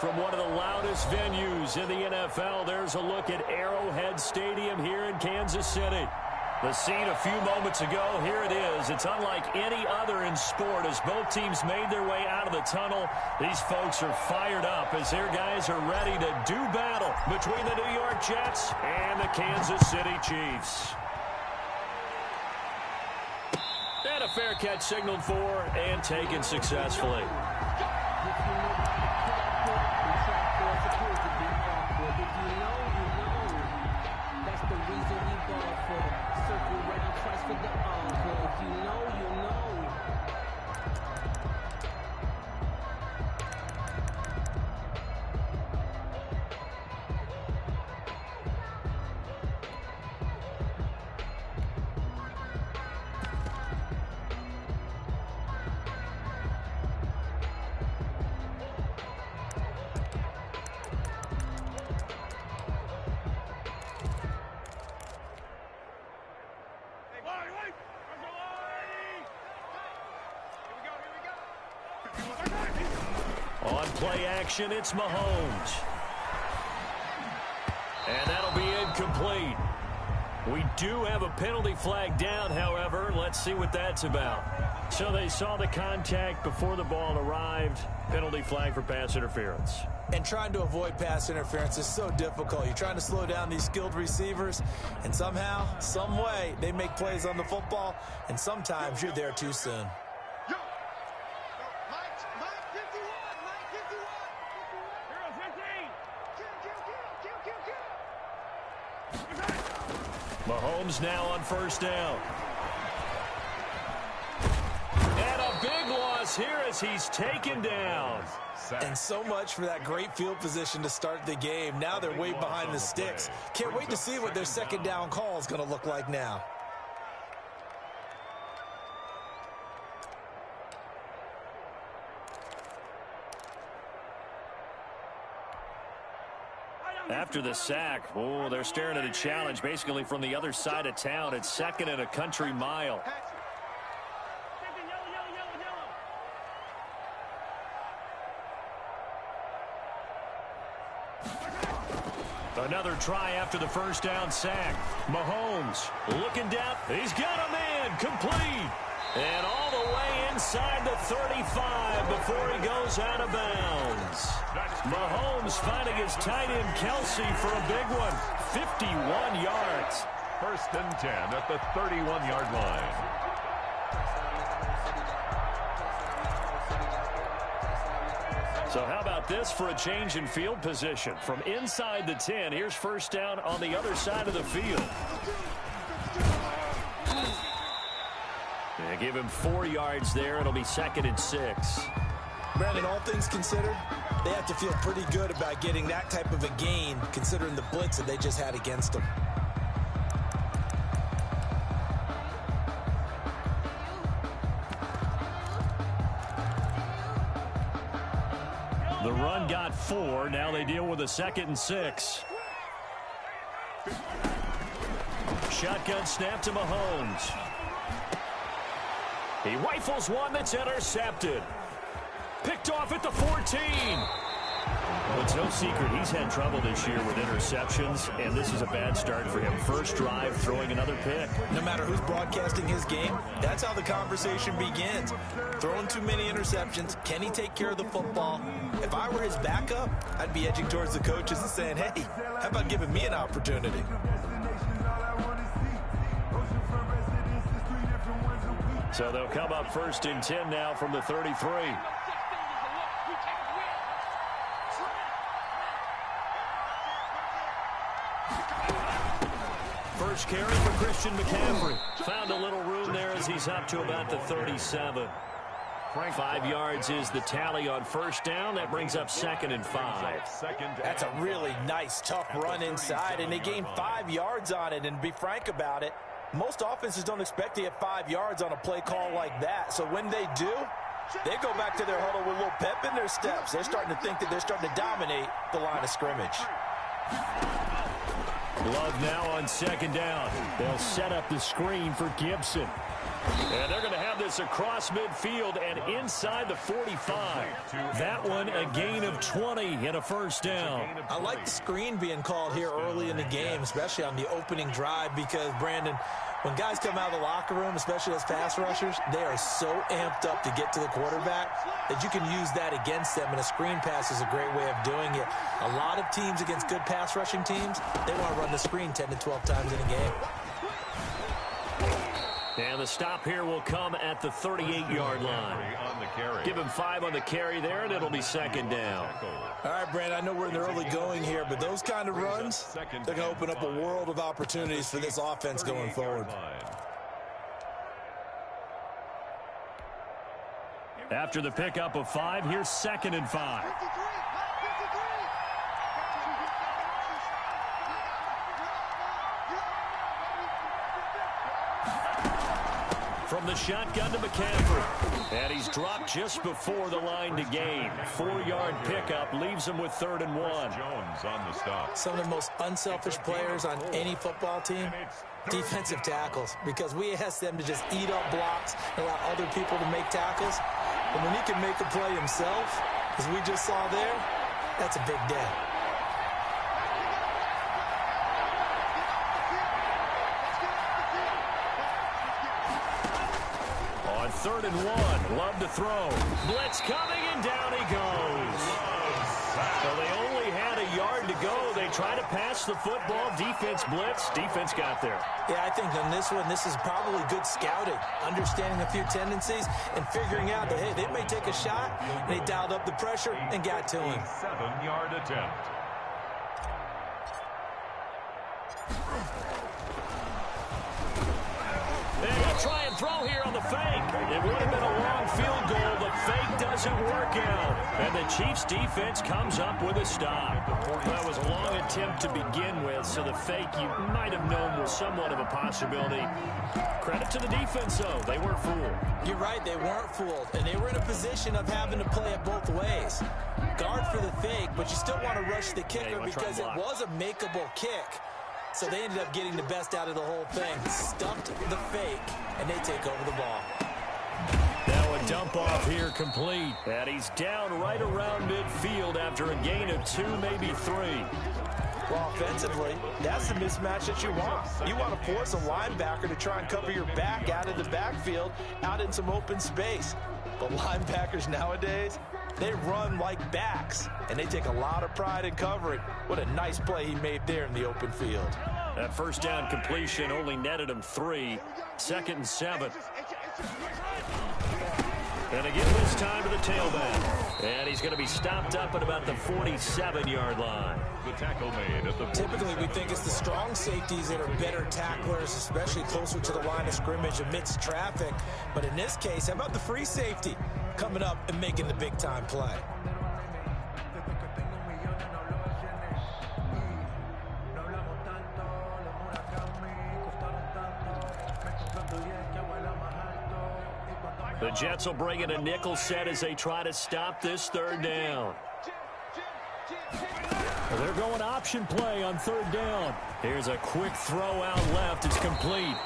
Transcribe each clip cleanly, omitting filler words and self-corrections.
From one of the loudest venues in the NFL, there's a look at Arrowhead Stadium here in Kansas City. The scene a few moments ago, here it is. It's unlike any other in sport as both teams made their way out of the tunnel. These folks are fired up as their guys are ready to do battle between the New York Jets and the Kansas City Chiefs. And a fair catch signaled for and taken successfully. On play action, it's Mahomes. And that'll be incomplete. We do have a penalty flag down, however. Let's see what that's about. So they saw the contact before the ball arrived. Penalty flag for pass interference. And trying to avoid pass interference is so difficult. You're trying to slow down these skilled receivers, and somehow, some way, they make plays on the football, and sometimes you're there too soon. Mahomes now on first down. And a big loss here as he's taken down. And so much for that great field position to start the game. Now they're way behind the sticks. Can't wait to see what their second down call is going to look like now. After the sack, they're staring at a challenge basically from the other side of town. It's second and a country mile. Another try after the first down sack. Mahomes looking down. He's got a man complete. And all the way inside the 35 before he goes out of bounds. Mahomes finding his tight end Kelsey for a big one. 51 yards. First and 10 at the 31-yard line. So how about this for a change in field position? From inside the 10, here's first down on the other side of the field. They give him 4 yards there. It'll be second and 6. Brandon, all things considered, they have to feel pretty good about getting that type of a gain considering the blitz that they just had against them. The run got 4. Now they deal with a second and 6. Shotgun snap to Mahomes. He rifles one that's intercepted. Picked off at the 14. Well, it's no secret he's had trouble this year with interceptions, and this is a bad start for him. First drive, throwing another pick. No matter who's broadcasting his game, that's how the conversation begins. Throwing too many interceptions. Can he take care of the football? If I were his backup, I'd be edging towards the coaches and saying, hey, how about giving me an opportunity? So they'll come up first and 10 now from the 33. First carry for Christian McCaffrey. Found a little room there as he's up to about the 37. 5 yards is the tally on first down. That brings up second and 5. That's a really nice, tough run inside, and they gained 5 yards on it. And to be frank about it, most offenses don't expect to get 5 yards on a play call like that. So when they do, they go back to their huddle with a little pep in their steps. They're starting to think that they're starting to dominate the line of scrimmage. Love now on second down. They'll set up the screen for Gibson. And they're going to have this this across midfield and inside the 45. That one a gain of 20 and a first down. I like the screen being called here early in the game, especially on the opening drive, because, Brandon, when guys come out of the locker room, especially as pass rushers, they are so amped up to get to the quarterback that you can use that against them, and a screen pass is a great way of doing it. A lot of teams against good pass rushing teams, they want to run the screen 10 to 12 times in a game. And the stop here will come at the 38-yard line. Give him 5 on the carry there, and it'll be second down. All right, Brandon, I know we're in the early going here, but those kind of runs, they're going to open up a world of opportunities for this offense going forward. After the pickup of 5, here's 2nd and 5. From the shotgun to McCaffrey. And he's dropped just before the line to gain. 4-yard pickup leaves him with 3rd and 1. Jones on the stop. Some of the most unselfish players on any football team, defensive tackles, because we ask them to just eat up blocks and allow other people to make tackles. But when he can make a play himself, as we just saw there, that's a big day. On 3rd and 1, Love to throw. Blitz coming, and down he goes. So they only had a yard to go. They try to pass the football. Defense blitz. Defense got there. Yeah, I think on this one, this is probably good scouting, understanding a few tendencies and figuring out that, hey, they may take a shot. And they dialed up the pressure and got to him. 7-yard attempt. They're going to try and throw here on the fake. It would have been a long field goal, but fake doesn't work out. And the Chiefs defense comes up with a stop. That was a long attempt to begin with, so the fake you might have known was somewhat of a possibility. Credit to the defense, though. They weren't fooled. You're right, they weren't fooled. And they were in a position of having to play it both ways. Guard for the fake, but you still want to rush the kicker because it was a makeable kick. So they ended up getting the best out of the whole thing. Stuffed the fake, and they take over the ball. Now a dump off here complete. And he's down right around midfield after a gain of 2, maybe 3. Well, offensively, that's the mismatch that you want. You want to force a linebacker to try and cover your back out of the backfield, out in some open space. But linebackers nowadays, they run like backs, and they take a lot of pride in covering. What a nice play he made there in the open field. That first down completion only netted him 3. 2nd and 7. And again this time to the tailback. And he's going to be stopped up at about the 47-yard line. The tackle made at the Typically, we think it's the strong safeties that are better tacklers, especially closer to the line of scrimmage amidst traffic. But in this case, how about the free safety coming up and making the big-time play? The Jets will bring in a nickel set as they try to stop this 3rd down. They're going option play on 3rd down. Here's a quick throw out left. It's complete.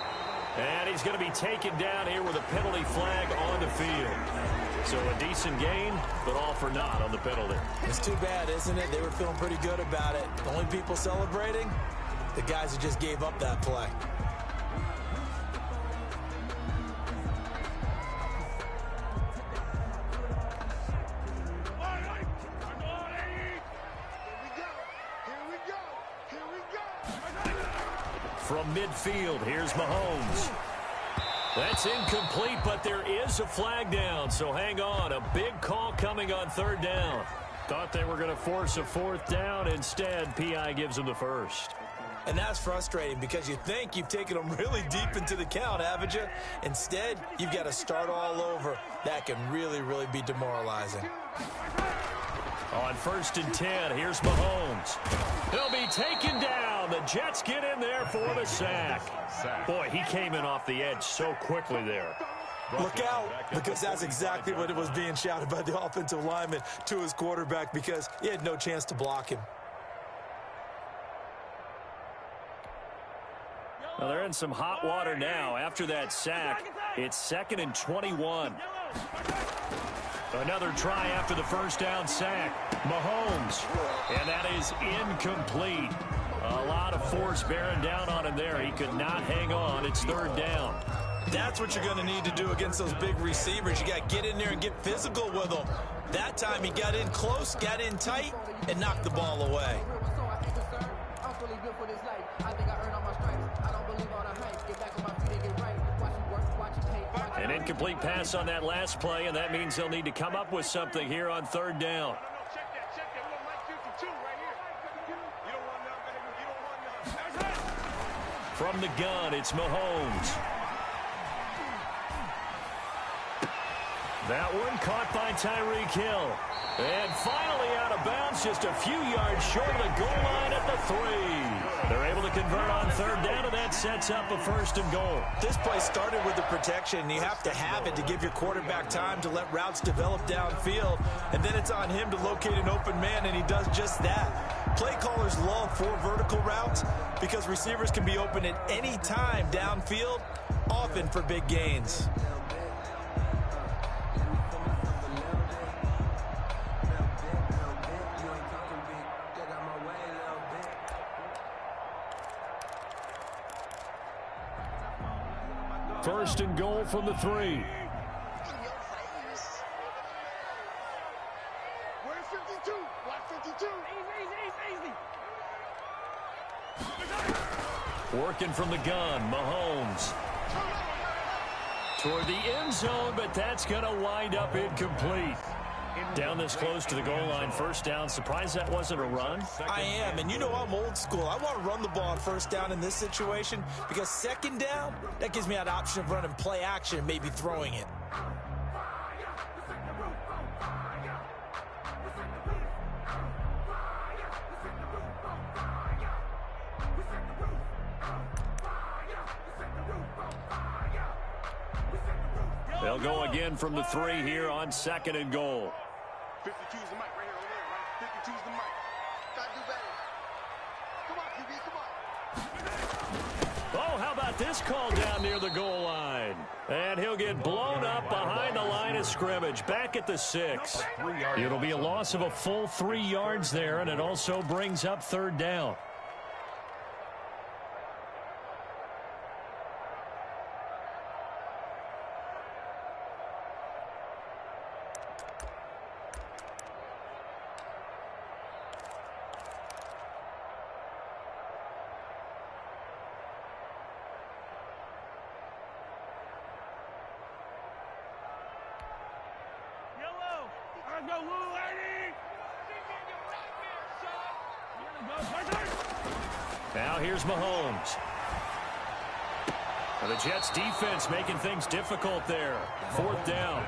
And he's going to be taken down here with a penalty flag on the field. So a decent gain, but all for naught on the penalty. It's too bad, isn't it? They were feeling pretty good about it. The only people celebrating, the guys who just gave up that play. From midfield, here's Mahomes. That's incomplete, but there is a flag down, so hang on. A big call coming on 3rd down. Thought they were going to force a 4th down. Instead, P.I. gives them the first. And that's frustrating because you think you've taken them really deep into the count, haven't you? Instead, you've got to start all over. That can really, really be demoralizing. On 1st and 10, here's Mahomes. He'll be taken down. The Jets get in there for the sack. Boy, he came in off the edge so quickly there. Look out, because that's exactly what it was being shouted by the offensive lineman to his quarterback because he had no chance to block him. Well, they're in some hot water now. After that sack, it's 2nd and 21. Another try after the first down sack. Mahomes. And that is incomplete. A lot of force bearing down on him there. He could not hang on. It's 3rd down. That's what you're going to need to do against those big receivers. You got to get in there and get physical with them. That time he got in close, got in tight, and knocked the ball away. An incomplete pass on that last play, and that means they'll need to come up with something here on 3rd down. From the gun, it's Mahomes. That one caught by Tyreek Hill. And finally out of bounds, just a few yards short of the goal line at the 3. They're able to convert on 3rd down, and that sets up a 1st and goal. This play started with the protection. You have to have it to give your quarterback time to let routes develop downfield. And then it's on him to locate an open man, and he does just that. Play callers love 4 vertical routes because receivers can be open at any time downfield, often for big gains. First and goal from the 3. Where's 52? Block 52. Easy. Working from the gun, Mahomes. Toward the end zone, but that's going to wind up incomplete. Down this close to the goal line, 1st down. Surprised that wasn't a run? I am, and you know I'm old school. I want to run the ball on 1st down in this situation because 2nd down, that gives me that option of running play action and maybe throwing it. They'll go again from the 3 here on 2nd and goal. 52's the mic right here over there, right? 52's the mic. Gotta do better. Come on, QB, come on. Oh, how about this call down near the goal line? And he'll get blown up behind the line of scrimmage, back at the 6. It'll be a loss of a full 3 yards there, and it also brings up 3rd down. Now here's Mahomes. And the Jets defense making things difficult there. 4th down.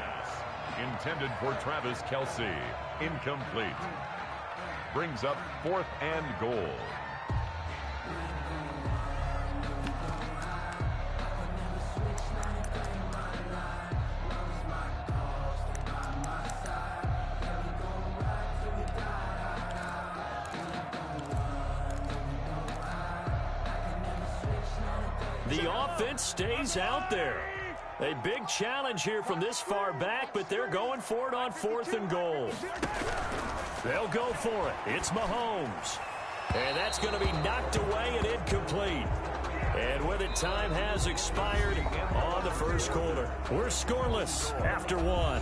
Intended for Travis Kelce. Incomplete. Brings up 4th and goal. The offense stays out there. A big challenge here from this far back, but they're going for it on 4th and goal. They'll go for it. It's Mahomes. And that's going to be knocked away and incomplete. And with it, time has expired on the 1st quarter. We're scoreless after 1.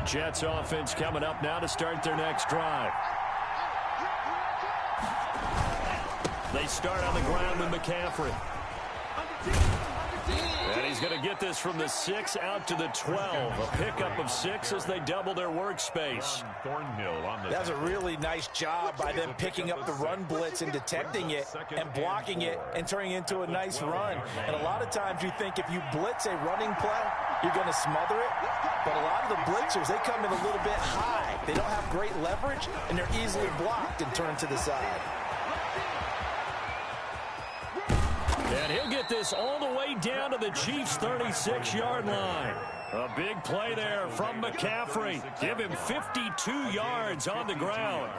Jets offense coming up now to start their next drive. They start on the ground with McCaffrey. And he's going to get this from the 6 out to the 12. A pickup of 6 as they double their workspace. That's a really nice job by them picking up the run blitz and detecting it and blocking it and turning it into a nice run. And a lot of times you think if you blitz a running play, you're going to smother it. But a lot of the blitzers, they come in a little bit high. They don't have great leverage, and they're easily blocked and turned to the side. And he'll get this all the way down to the Chiefs' 36-yard line. A big play there from McCaffrey. Give him 52 yards on the ground.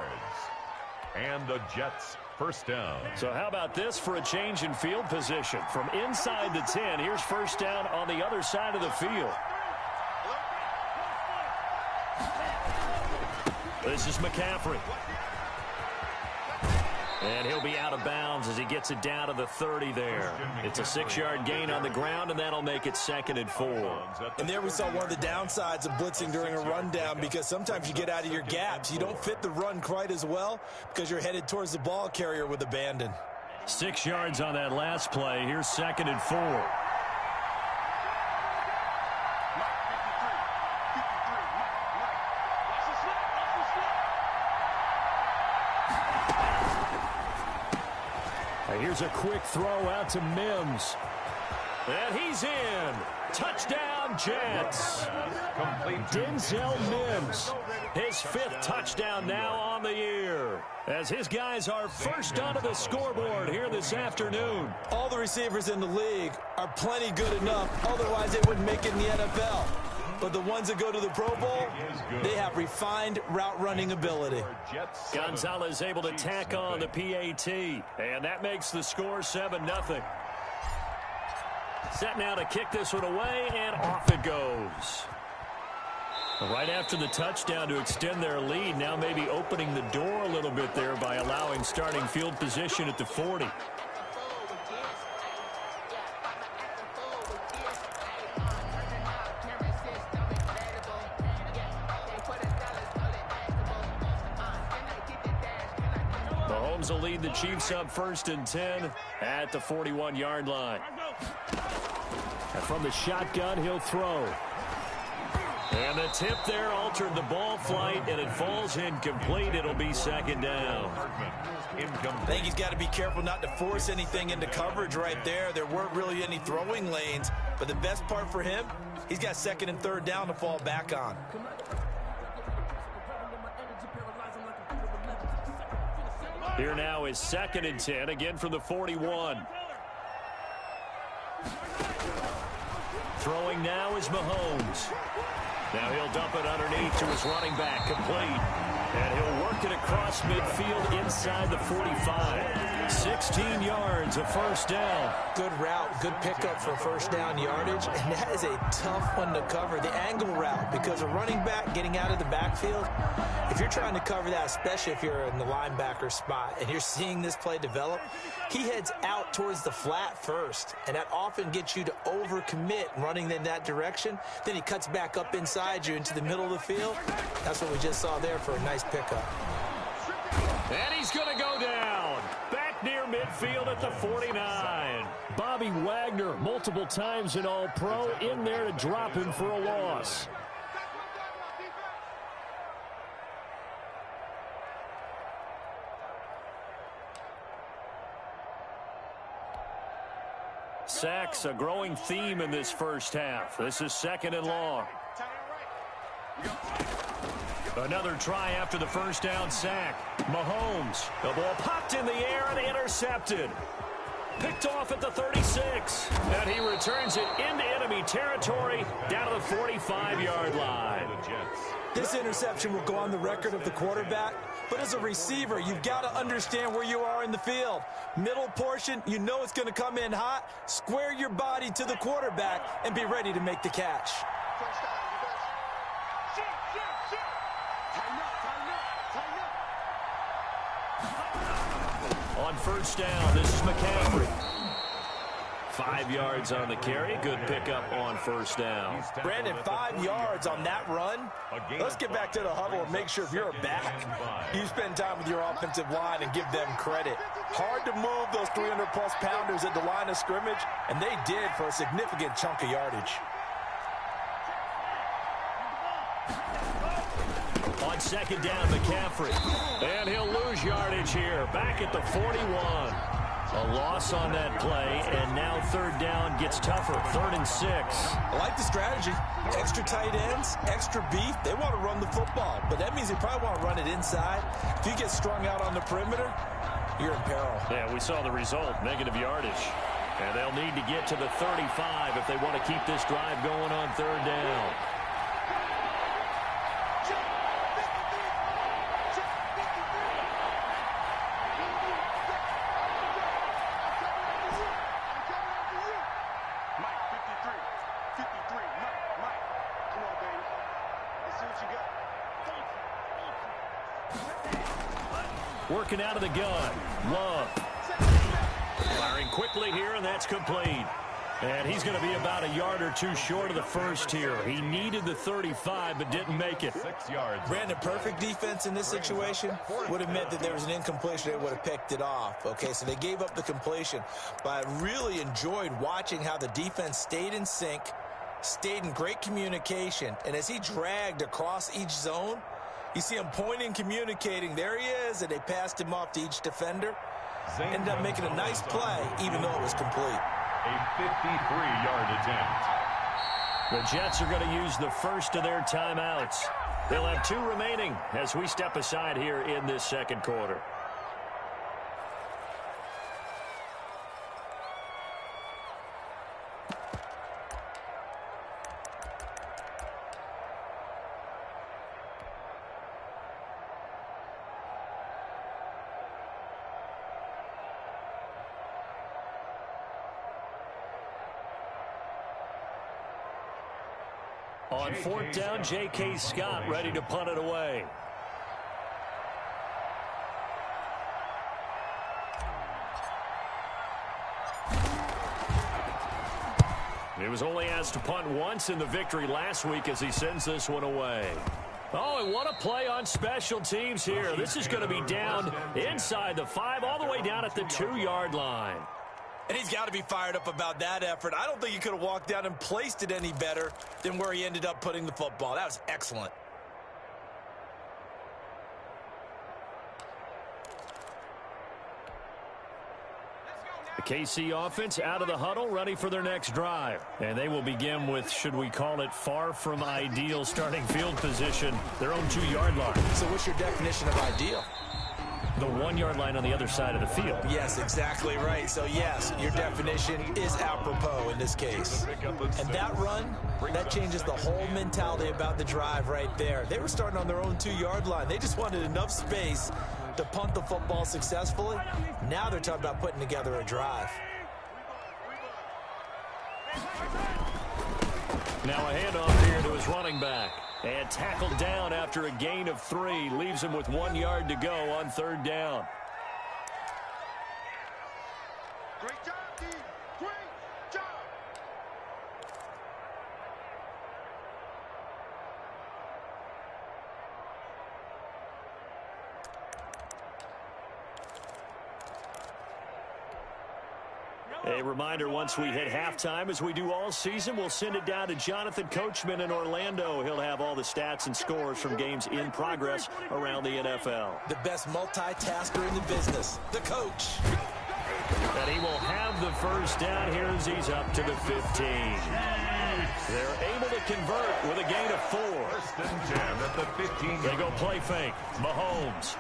And the Jets first down. So how about this for a change in field position? From inside the 10, here's first down on the other side of the field. This is McCaffrey. And he'll be out of bounds as he gets it down to the 30 there. It's a 6-yard gain on the ground, and that'll make it 2nd and 4. And there we saw one of the downsides of blitzing during a rundown, because sometimes you get out of your gaps. You don't fit the run quite as well because you're headed towards the ball carrier with abandon. 6 yards on that last play. Here's 2nd and 4. Here's a quick throw out to Mims. And he's in. Touchdown, Jets. Denzel Mims, his 5th touchdown now on the year, as his guys are first onto the scoreboard here this afternoon. All the receivers in the league are plenty good enough. Otherwise, they wouldn't make it in the NFL. But the ones that go to the Pro Bowl, they have refined route running ability. Gonzalez able to tack on the PAT, and that makes the score 7-0. Set now to kick this one away, and off it goes. Right after the touchdown to extend their lead, now maybe opening the door a little bit there by allowing starting field position at the 40. Mahomes will lead the Chiefs up 1st and 10 at the 41-yard line. And from the shotgun, he'll throw. And the tip there altered the ball flight, and it falls incomplete. It'll be 2nd down. I think he's got to be careful not to force anything into coverage right there. There weren't really any throwing lanes, but the best part for him, he's got 2nd and 3rd down to fall back on. Here now is 2nd and 10, again from the 41. Throwing now is Mahomes. Now he'll dump it underneath to his running back, complete. And he'll work it across midfield inside the 45. 16 yards, a first down. Good route, good pickup for first down yardage, and that is a tough one to cover, the angle route, because a running back getting out of the backfield, if you're trying to cover that, especially if you're in the linebacker spot and you're seeing this play develop, he heads out towards the flat first, and that often gets you to overcommit running in that direction. Then he cuts back up inside you into the middle of the field. That's what we just saw there for a nice pickup. And he's going to go down. Back near midfield at the 49. Bobby Wagner, multiple times an All-Pro, in there to drop him for a loss. Sacks, a growing theme in this first half. This is 2nd and long. Another try after the first down sack. Mahomes, the ball popped in the air and intercepted. Picked off at the 36. And he returns it into enemy territory down to the 45-yard line. This interception will go on the record of the quarterback, but as a receiver, you've got to understand where you are in the field. Middle portion, you know it's going to come in hot. Square your body to the quarterback and be ready to make the catch. On first down, this is McCaffrey. 5 yards on the carry. Good pickup on first down. Brandon, 5 yards on that run. Let's get back to the huddle and make sure if you're a back, you spend time with your offensive line and give them credit. Hard to move those 300-plus pounders at the line of scrimmage, and they did for a significant chunk of yardage. On second down, McCaffrey. And he'll lose yardage here. Back at the 41. A loss on that play, and now third down gets tougher. 3rd and 6. I like the strategy. Extra tight ends, extra beef. They want to run the football, but that means they probably want to run it inside. If you get strung out on the perimeter, you're in peril. Yeah, we saw the result, negative yardage. And they'll need to get to the 35 if they want to keep this drive going on 3rd down. Working out of the gun. Love. Firing quickly here, and that's complete. And he's going to be about a yard or two short of the first here. He needed the 35, but didn't make it. 6 yards. Brandon, perfect defense in this situation would have meant that there was an incompletion. They would have picked it off. Okay, so they gave up the completion. But I really enjoyed watching how the defense stayed in sync, stayed in great communication. And as he dragged across each zone, you see him pointing, communicating. There he is, and they passed him off to each defender. Ended up making a nice play, even though it was complete. A 53-yard attempt. The Jets are going to use the first of their timeouts. They'll have 2 remaining as we step aside here in this second quarter. On 4th down, J.K. Scott ready to punt it away. He was only asked to punt once in the victory last week as he sends this one away. Oh, and what a play on special teams here. This is going to be down inside the 5, all the way down at the 2-yard line. And he's got to be fired up about that effort. I don't think he could have walked down and placed it any better than where he ended up putting the football. That was excellent. The KC offense out of the huddle, ready for their next drive. And they will begin with, should we call it, far from ideal starting field position, their own 2-yard line. So what's your definition of ideal? The 1-yard line on the other side of the field. Yes, exactly right. So, yes, your definition is apropos in this case. And that run, that changes the whole mentality about the drive right there. They were starting on their own 2-yard line. They just wanted enough space to punt the football successfully. Now they're talking about putting together a drive. Now a handoff here to his running back. And tackled down after a gain of 3. Leaves him with 1 yard to go on 3rd down. Great job, team. Great job. A reminder, once we hit halftime, as we do all season, we'll send it down to Jonathan Coachman in Orlando. He'll have all the stats and scores from games in progress around the NFL. The best multitasker in the business, the coach. And he will have the first down here as he's up to the 15. They're able to convert with a gain of 4. First and 10 at the 15. They go play fake. Mahomes.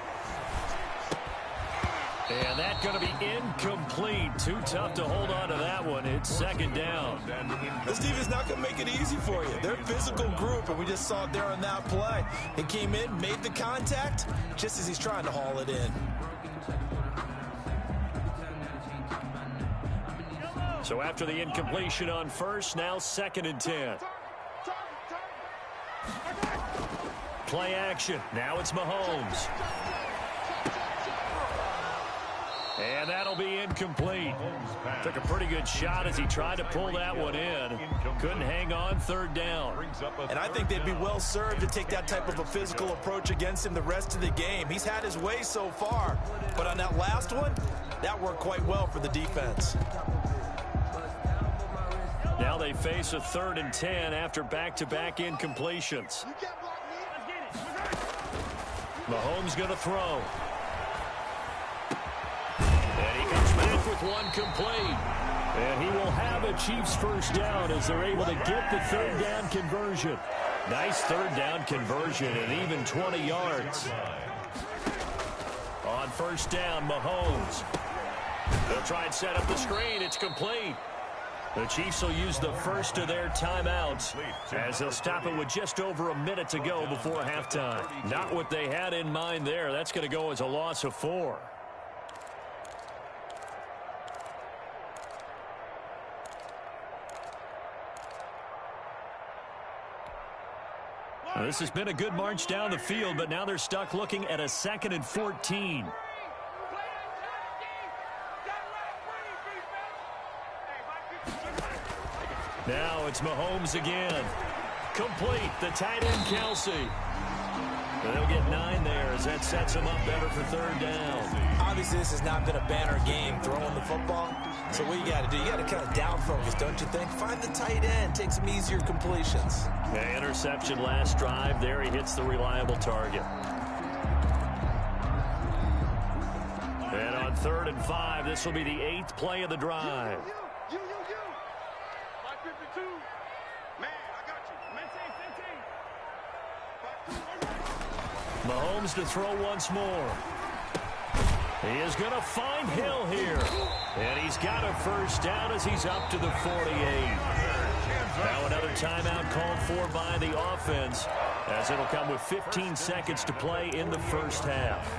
And that's going to be incomplete. Too tough to hold on to that one. It's 2nd down. This defense is not going to make it easy for you. They're a physical group, and we just saw it there on that play. He came in, made the contact, just as he's trying to haul it in. So after the incompletion on first, now 2nd and 10. Play action. Now it's Mahomes. And that'll be incomplete. Took a pretty good shot as he tried to pull that one in. Couldn't hang on, 3rd down. And I think they'd be well served to take that type of a physical approach against him the rest of the game. He's had his way so far. But on that last one, that worked quite well for the defense. Now they face a 3rd and 10 after back-to-back incompletions. Mahomes going to throw. And he comes back with with one complete. And he will have a Chiefs first down as they're able to get the third down conversion. Nice third down conversion and even 20 yards. On first down, Mahomes. They'll try and set up the screen. It's complete. The Chiefs will use the first of their timeouts as they'll stop it with just over a minute to go before halftime. Not what they had in mind there. That's going to go as a loss of 4. Well, this has been a good march down the field, but now they're stuck looking at a 2nd and 14. Now it's Mahomes again. Complete. The tight end, Kelsey. They'll get 9 there as that sets them up better for third down. Obviously, this has not been a banner game throwing the football. So what you got to do, you got to kind of down focus, don't you think? Find the tight end. Take some easier completions. The interception last drive. There he hits the reliable target. And on 3rd and 5, this will be the 8th play of the drive. Mahomes to throw once more. He is going to find Hill here. And he's got a first down as he's up to the 48. Now another timeout called for by the offense as it'll come with 15 seconds to play in the first half.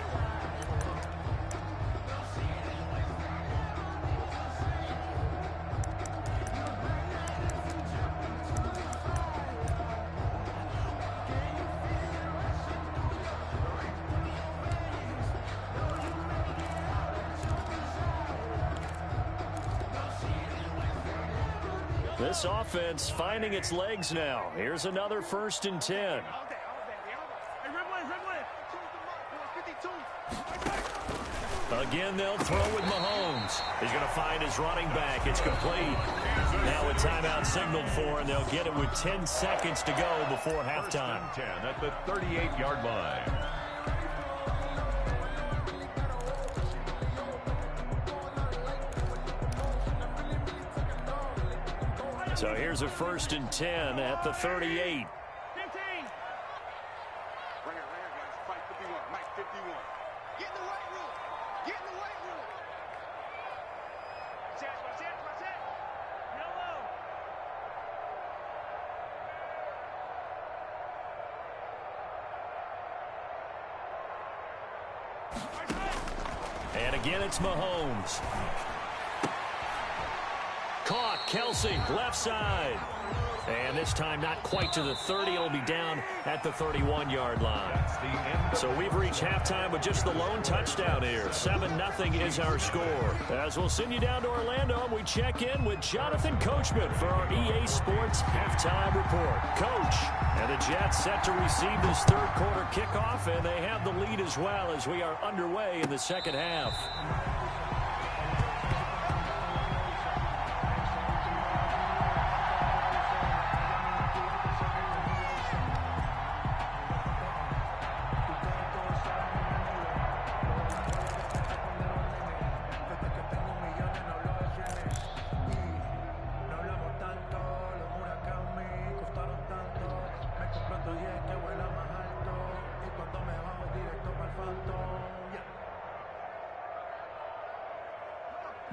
This offense finding its legs now. Here's another 1st and 10. Again, they'll throw with Mahomes. He's going to find his running back. It's complete. Now a timeout signaled for, and they'll get it with 10 seconds to go before halftime. 10 at the 38-yard line. So here's a 1st and 10 at the 38. 15. Right here, guys. Fight 51. Mike 51. Get in the weight room. Get in the weight room. Watch it. Yellow. And again, it's Mahomes. Caught. Kelsey, left side. And this time not quite to the 30. It'll be down at the 31-yard line. So we've reached halftime with just the lone touchdown here. 7-0 is our score. As we'll send you down to Orlando, we check in with Jonathan Coachman for our EA Sports Halftime Report. Coach, and the Jets set to receive this third quarter kickoff, and they have the lead as well as we are underway in the second half.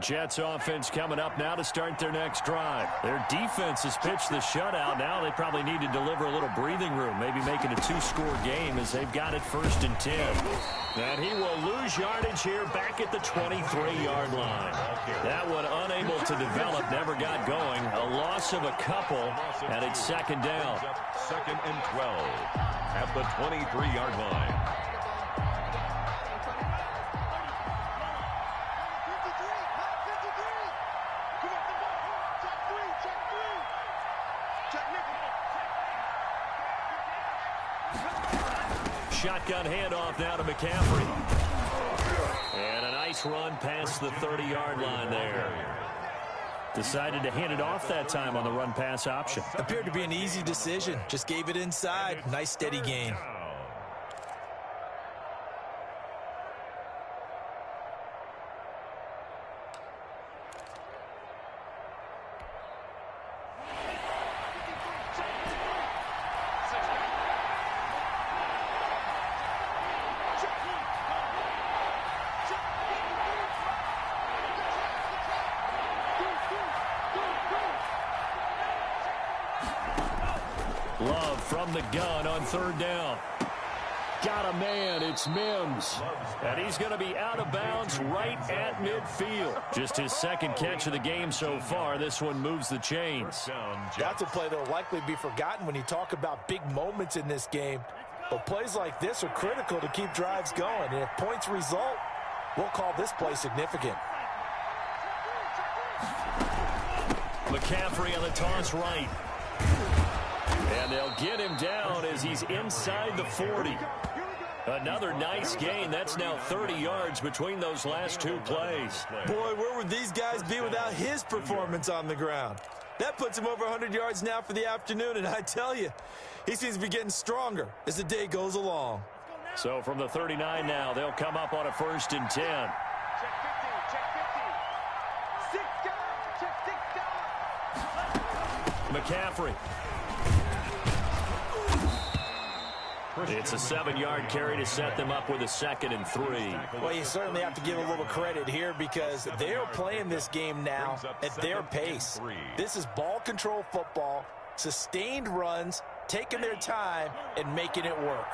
Jets offense coming up now to start their next drive. Their defense has pitched the shutout. Now they probably need to deliver a little breathing room, maybe making a 2-score game as they've got it 1st and 10. And he will lose yardage here back at the 23-yard line. That one unable to develop, never got going. A loss of a couple, and it's 2nd down. 2nd and 12 at the 23-yard line. Shotgun handoff now to McCaffrey. And a nice run past the 30-yard line there. Decided to hand it off that time on the run-pass option. Appeared to be an easy decision. Just gave it inside. Nice steady gain. Love from the gun on third down. Got a man. It's Mims. And he's going to be out of bounds right at midfield. Just his second catch of the game so far. This one moves the chains. That's a play that will likely be forgotten when you talk about big moments in this game. But plays like this are critical to keep drives going. And if points result, we'll call this play significant. McCaffrey on the toss right. And they'll get him down as he's inside the 40. Another nice gain. That's now 30 yards between those last two plays. Boy, where would these guys be without his performance on the ground? That puts him over 100 yards now for the afternoon, and I tell you, he seems to be getting stronger as the day goes along. So from the 39 now, they'll come up on a 1st and 10. Check 15, check 15. 6 guys, check 6 guys. McCaffrey. It's a 7-yard carry to set them up with a 2nd and 3. Well, you certainly have to give a little credit here because they're playing this game now at their pace. This is ball control football, sustained runs, taking their time, and making it work.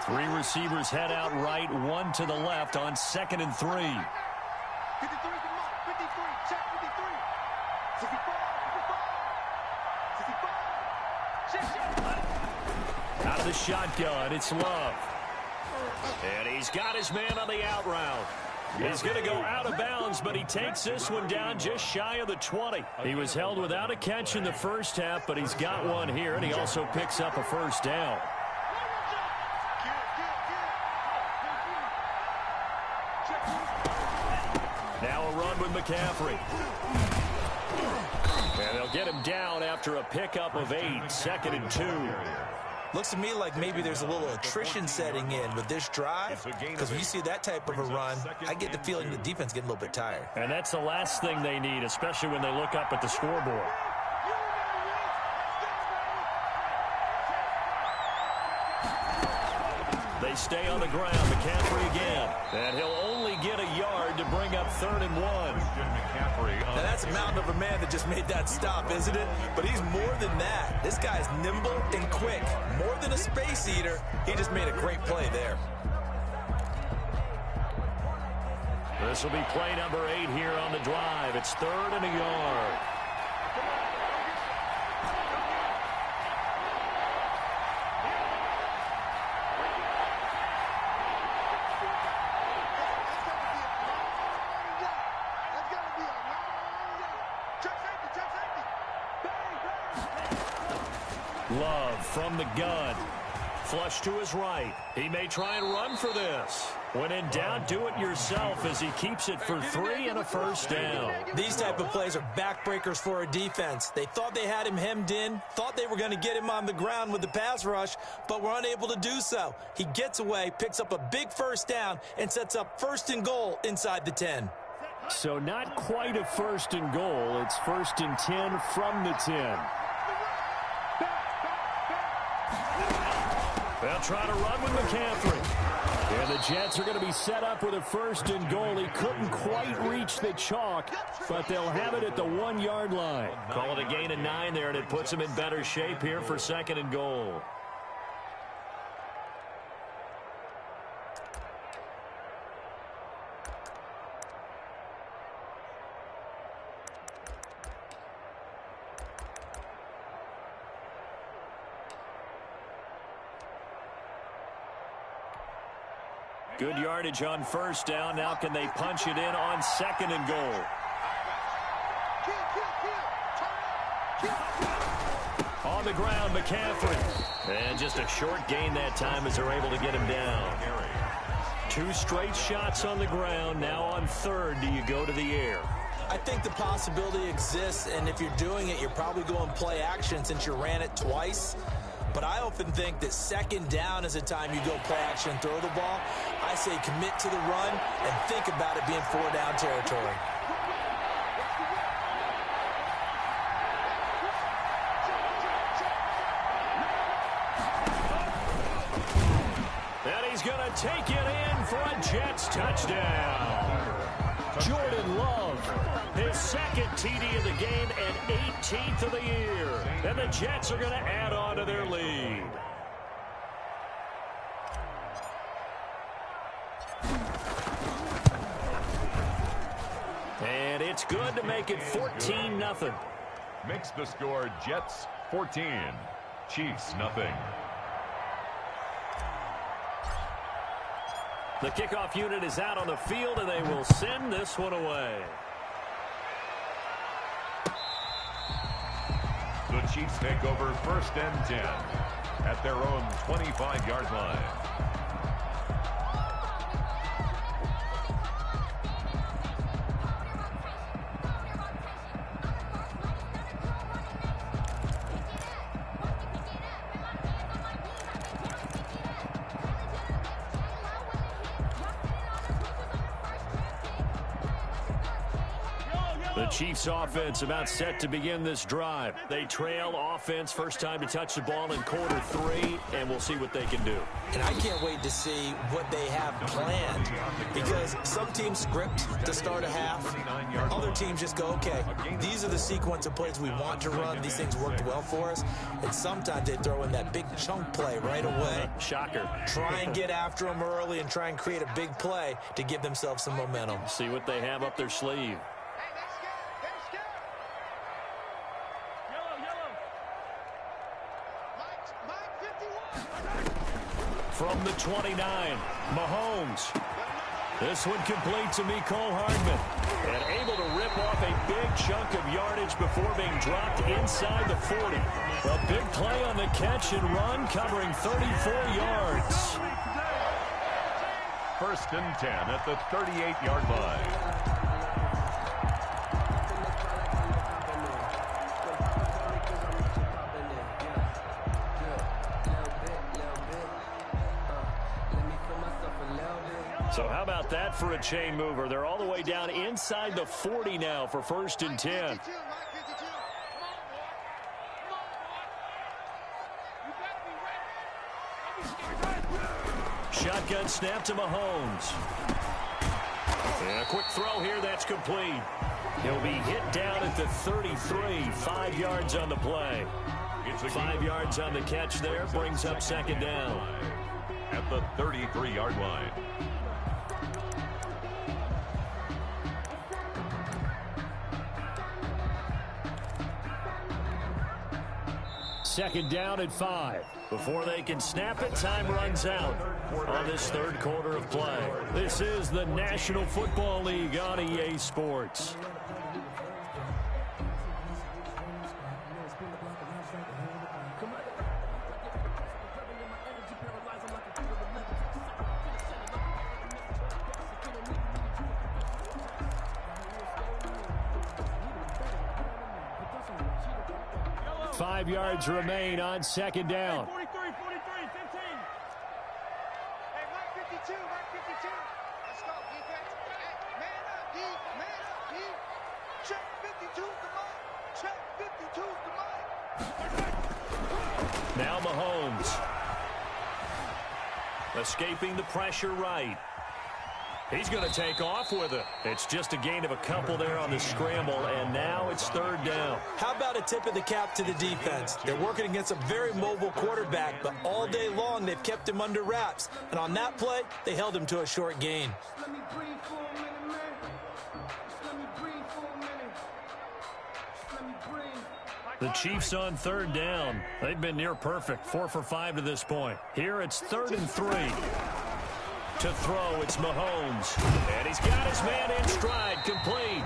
3 receivers head out right, 1 to the left on 2nd and 3. 53 is the mark, 53, check 53. 65, 65, 65, check. Out of the shotgun, it's Love. And he's got his man on the out route. He's going to go out of bounds, but he takes this one down just shy of the 20. He was held without a catch in the first half, but he's got one here, and he also picks up a 1st down. Now a run with McCaffrey. And they'll get him down after a pickup of 8, 2nd and 2. Looks to me like maybe there's a little attrition setting in with this drive, because when you see that type of a run, I get the feeling the defense getting a little bit tired. And that's the last thing they need, especially when they look up at the scoreboard. They stay on the ground. McCaffrey again. And he'll only get a yard to bring up 3rd and 1. Now that's a mountain of a man that just made that stop, isn't it? But he's more than that. This guy's nimble and quick. More than a space eater. He just made a great play there. This will be play number 8 here on the drive. It's 3rd and a yard. Love from the gun. Flush to his right. He may try and run for this. When in doubt, do it yourself as he keeps it for 3 and a 1st down. These type of plays are backbreakers for a defense. They thought they had him hemmed in, thought they were going to get him on the ground with the pass rush, but were unable to do so. He gets away, picks up a big 1st down, and sets up 1st and goal inside the 10. So not quite a 1st and goal. It's 1st and 10 from the 10. They'll try to run with McCaffrey. And the Jets are going to be set up with a 1st and goal. He couldn't quite reach the chalk, but they'll have it at the 1-yard line. Call it a gain of 9 there, and it puts them in better shape here for 2nd and goal. Good yardage on 1st down. Now can they punch it in on 2nd and goal? On the ground, McCaffrey. And just a short gain that time as they're able to get him down. 2 straight shots on the ground. Now on 3rd, do you go to the air? I think the possibility exists, and if you're doing it, you're probably going play action since you ran it twice. But I often think that 2nd down is a time you go play action and throw the ball. I say commit to the run and think about it being 4-down territory. And he's going to take it in for a Jets touchdown. Jordan Love, his second TD of the game and 18th of the year. And the Jets are going to add on to their lead. And it's good to make it 14-0. Makes the score Jets 14, Chiefs nothing. The kickoff unit is out on the field, and they will send this one away. The Chiefs take over 1st and 10 at their own 25-yard line. The Chiefs offense about set to begin this drive. They trail offense, first time to touch the ball in Q3, and we'll see what they can do. And I can't wait to see what they have planned, because some teams script to start a half. Other teams just go, okay, these are the sequence of plays we want to run. These things worked well for us. And sometimes they throw in that big chunk play right away. Shocker. Try and get after them early and try and create a big play to give themselves some momentum. See what they have up their sleeve. From the 29, Mahomes. This one complete to Mecole Hardman. And able to rip off a big chunk of yardage before being dropped inside the 40. A big play on the catch and run, covering 34 yards. 1st and 10 at the 38-yard line. So how about that for a chain mover? They're all the way down inside the 40 now for 1st and 10. Shotgun snap to Mahomes. And a quick throw here, that's complete. He'll be hit down at the 33, 5 yards on the play. 5 yards on the catch there, brings up 2nd down. At the 33-yard line. Second down at 5. Before they can snap it, time runs out on this 3rd quarter of play. This is the National Football League on EA Sports. Five yards remain on 2nd down. 43, 15. Hey, Mike 52, Mike 52. Let's go, defense. Hey, man up, D, man up, D. Check 52's the mic. Check 52's the mic. Now Mahomes. Escaping the pressure right. He's going to take off with it. It's just a gain of a couple there on the scramble, and now it's 3rd down. How about a tip of the cap to the defense? They're working against a very mobile quarterback, but all day long they've kept him under wraps. And on that play, they held him to a short gain. The Chiefs on 3rd down. They've been near perfect, 4 for 5 to this point. Here it's 3rd and 3. To throw, it's Mahomes. And he's got his man in stride, complete.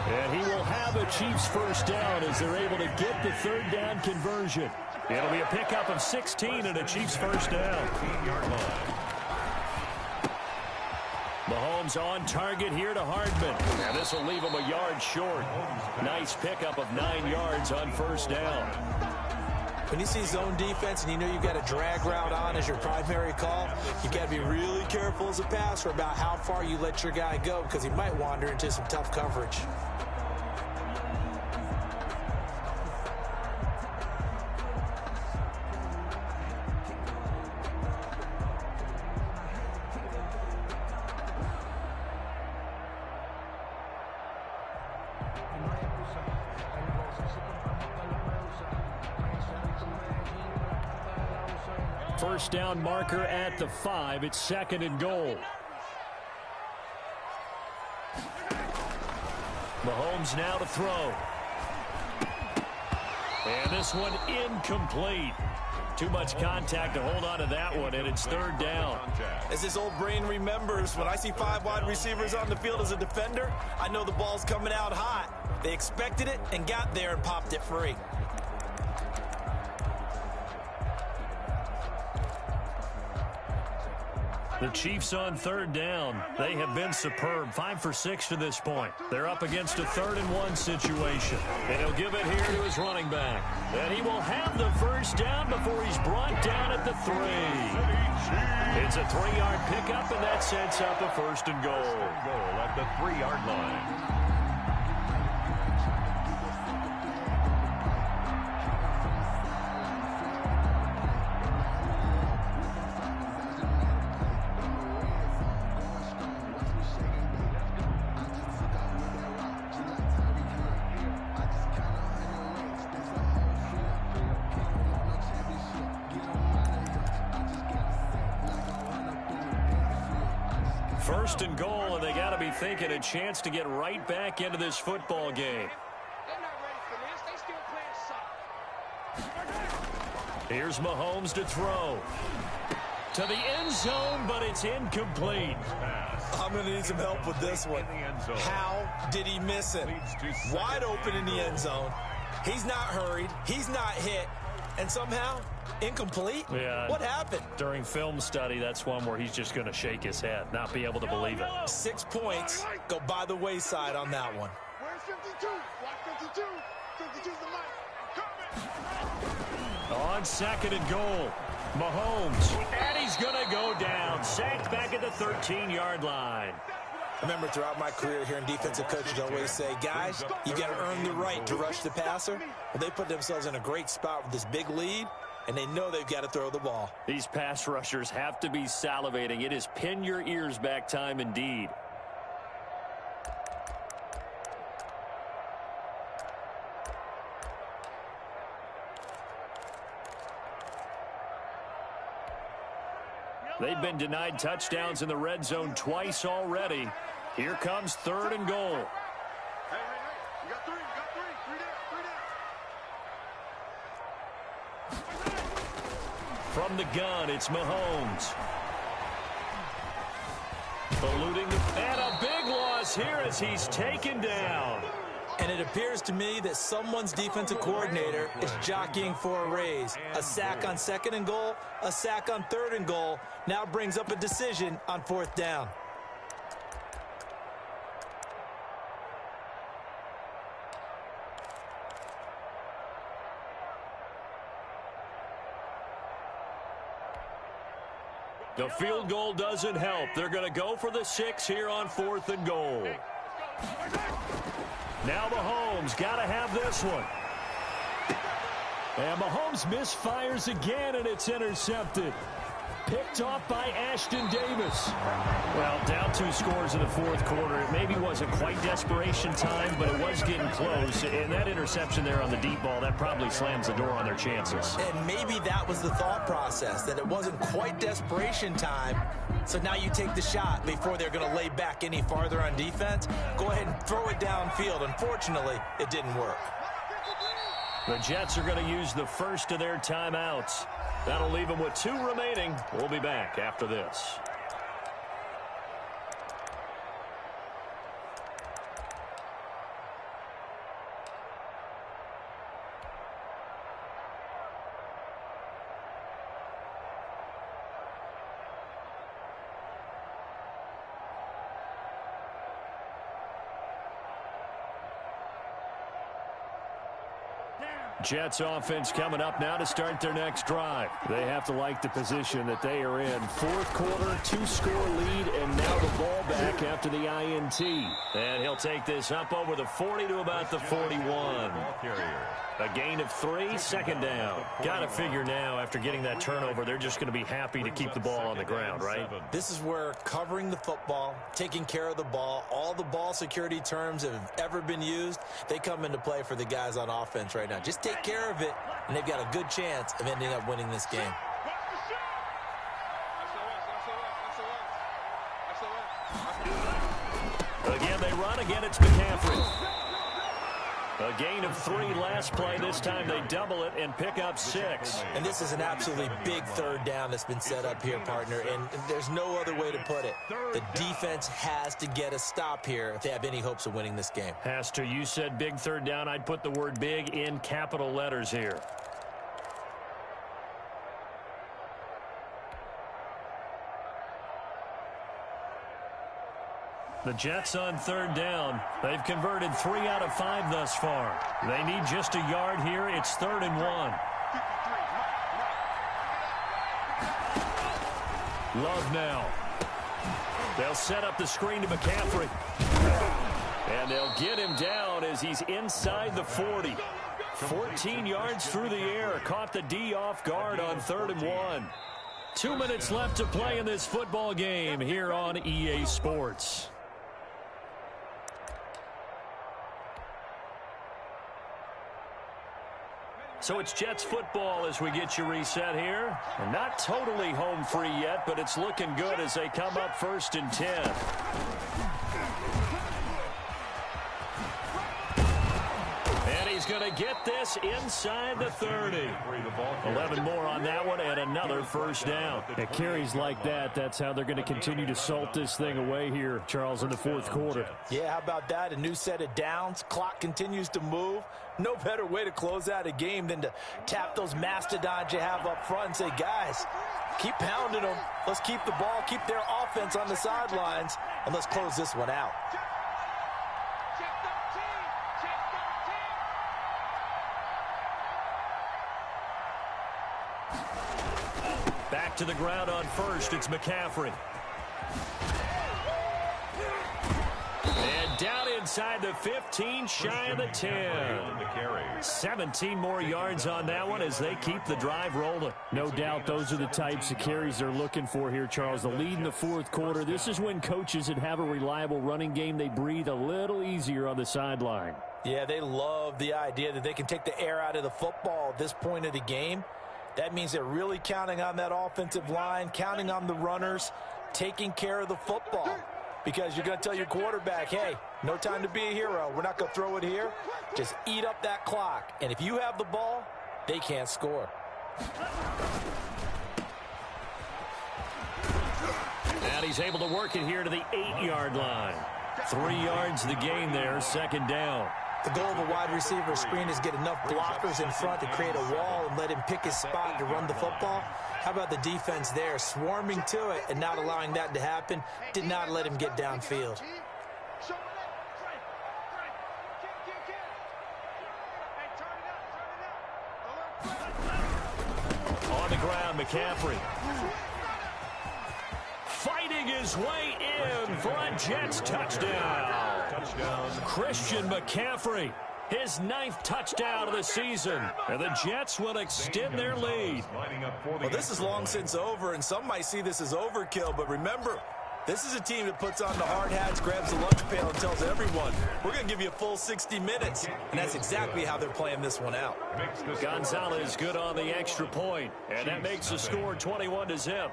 And he will have a Chiefs 1st down as they're able to get the 3rd down conversion. It'll be a pickup of 16 and a Chiefs 1st down. Mahomes on target here to Hardman. And this will leave him a yard short. Nice pickup of 9 yards on 1st down. When you see zone defense and you know you've got a drag route on as your primary call, you've got to be really careful as a passer about how far you let your guy go, because he might wander into some tough coverage. first down marker at the 5. It's 2nd and goal. Mahomes now to throw. And this one incomplete. Too much contact to hold on to that one, and it's 3rd down. As his old brain remembers, when I see 5 wide receivers on the field as a defender, I know the ball's coming out hot. They expected it and got there and popped it free. The Chiefs on 3rd down. They have been superb. 5 for 6 to this point. They're up against a 3rd and 1 situation. And he'll give it here to his running back. And he will have the first down before he's brought down at the 3. It's a 3-yard pickup, and that sets up a 1st and goal. Goal at the 3-yard line. First and goal, and they got to be thinking a chance to get right back into this football game. They're not ready for this. They still playing soft. Here's Mahomes to throw. To the end zone, but it's incomplete. I'm going to need some help with this one. How did he miss it? Wide open in the end zone. He's not hurried. He's not hit. And somehow, incomplete? Yeah. What happened? During film study, that's one where he's just going to shake his head, not be able to believe it. 6 points go by the wayside on that one. Where's 52? Watch 52. 52's the mic. On 2nd and goal, Mahomes, and he's going to go down. Sacked back at the 13-yard line. I remember throughout my career hearing defensive coaches always say, guys, you got to earn the right to rush the passer. Well, they put themselves in a great spot with this big lead, and they know they've got to throw the ball. These pass rushers have to be salivating. It is pin your ears back time indeed. They've been denied touchdowns in the red zone twice already. Here comes 3rd and goal. Hey, you got 3. You got 3. 3 down. From the gun, it's Mahomes. Eluding and a big loss here as he's taken down. And it appears to me that someone's defensive coordinator is jockeying for a raise. A sack on 2nd and goal, a sack on 3rd and goal, now brings up a decision on 4th down. The field goal doesn't help. They're going to go for the 6 here on 4th and goal. Now Mahomes got to have this one. And Mahomes misfires again, and it's intercepted. Picked off by Ashton Davis. Well, down 2 scores in the 4th quarter. It maybe wasn't quite desperation time, but it was getting close. And that interception there on the deep ball, that probably slams the door on their chances. And maybe that was the thought process, that it wasn't quite desperation time. So now you take the shot before they're going to lay back any farther on defense. Go ahead and throw it downfield. Unfortunately, it didn't work. The Jets are going to use the first of their timeouts. That'll leave them with 2 remaining. We'll be back after this. Jets offense coming up now to start their next drive. They have to like the position that they are in. 4th quarter, 2-score lead, and now the ball back after the INT. And he'll take this up over the 40 to about the 41. A gain of 3, 2nd down. Got to figure now, after getting that turnover, they're just going to be happy to keep the ball on the ground, right? This is where covering the football, taking care of the ball, all the ball security terms that have ever been used, they come into play for the guys on offense right now. Just take care of it, and they've got a good chance of ending up winning this game. it's McCaffrey. A gain of 3 last play. This time they double it and pick up 6. And this is an absolutely big third down that's been set up here, partner, and there's no other way to put it. The defense has to get a stop here if they have any hopes of winning this game. Has to. You said big third down. I'd put the word big in capital letters here. The Jets on third down. They've converted 3 out of 5 thus far. They need just a yard here. It's 3rd and 1. Love now. They'll set up the screen to McCaffrey. And they'll get him down as he's inside the 40. 14 yards through the air. Caught the D off guard on 3rd and 1. 2 minutes left to play in this football game here on EA Sports. So it's Jets football as we get you reset here. And not totally home free yet, but it's looking good as they come up 1st and 10. And he's going to get this inside the 30. 11 more on that one and another first down. At carries like that, that's how they're going to continue to salt this thing away here, Charles, in the 4th quarter. Yeah, how about that? A new set of downs. Clock continues to move. No better way to close out a game than to tap those mastodons you have up front and say, guys, keep pounding them. Let's keep the ball, keep their offense on the sidelines, and let's close this one out. Back to the ground on 1st. It's McCaffrey. And down inside the 15, shy of the 10. 17 more yards on that one as they keep the drive rolling. No doubt those are the types of carries they're looking for here, Charles. The lead in the 4th quarter. This is when coaches that have a reliable running game, they breathe a little easier on the sideline. Yeah, they love the idea that they can take the air out of the football at this point of the game. That means they're really counting on that offensive line, counting on the runners, taking care of the football. Because you're going to tell your quarterback, hey, no time to be a hero. We're not going to throw it here. Just eat up that clock. And if you have the ball, they can't score. And he's able to work it here to the 8-yard line. 3 yards the gain there, 2nd down. The goal of a wide receiver screen is get enough blockers in front to create a wall and let him pick his spot to run the football. How about the defense there, swarming to it and not allowing that to happen? Did not let him get downfield. On the ground, McCaffrey. Fighting his way in for a Jets touchdown. Christian McCaffrey, his 9th touchdown of the season. And the Jets will extend their lead. Well, this is long since over, and some might see this as overkill. But remember, this is a team that puts on the hard hats, grabs the lunch pail, and tells everyone, we're going to give you a full 60 minutes. And that's exactly how they're playing this one out. Gonzalez good on the extra point, and that makes the score 21-0.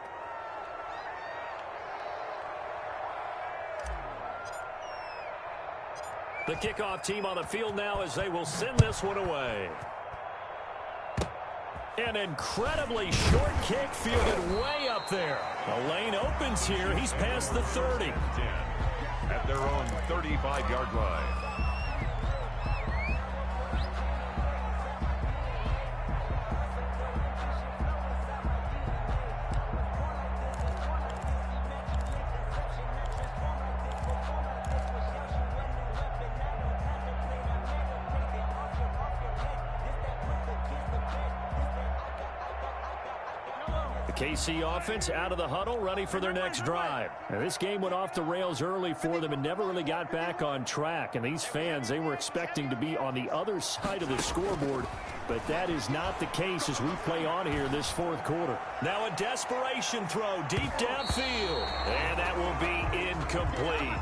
The kickoff team on the field now as they will send this one away. An incredibly short kick fielded way up there. The lane opens here. He's past the 30. At their own 35-yard line. KC offense out of the huddle, ready for their next drive. Now, this game went off the rails early for them and never really got back on track. And these fans, they were expecting to be on the other side of the scoreboard, but that is not the case as we play on here this 4th quarter. Now a desperation throw deep downfield, and that will be incomplete.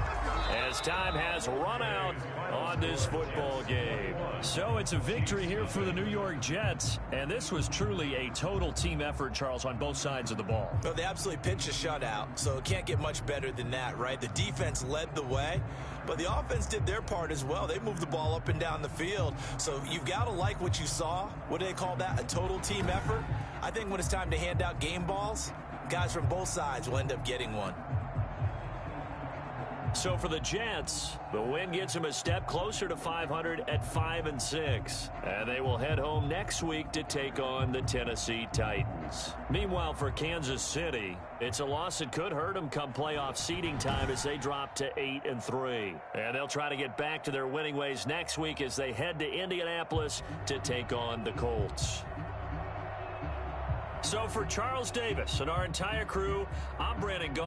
as time has run out on this football game. So it's a victory here for the New York Jets, and this was truly a total team effort, Charles, on both sides of the ball. Well, they absolutely pitched a shutout, so it can't get much better than that, right? The defense led the way, but the offense did their part as well. They moved the ball up and down the field, so you've got to like what you saw. What do they call that? A total team effort? I think when it's time to hand out game balls, guys from both sides will end up getting one. So for the Jets, the win gets them a step closer to 500 at 5-6. And they will head home next week to take on the Tennessee Titans. Meanwhile, for Kansas City, it's a loss that could hurt them come playoff seeding time as they drop to 8-3. And they'll try to get back to their winning ways next week as they head to Indianapolis to take on the Colts. So for Charles Davis and our entire crew, I'm Brandon Gault.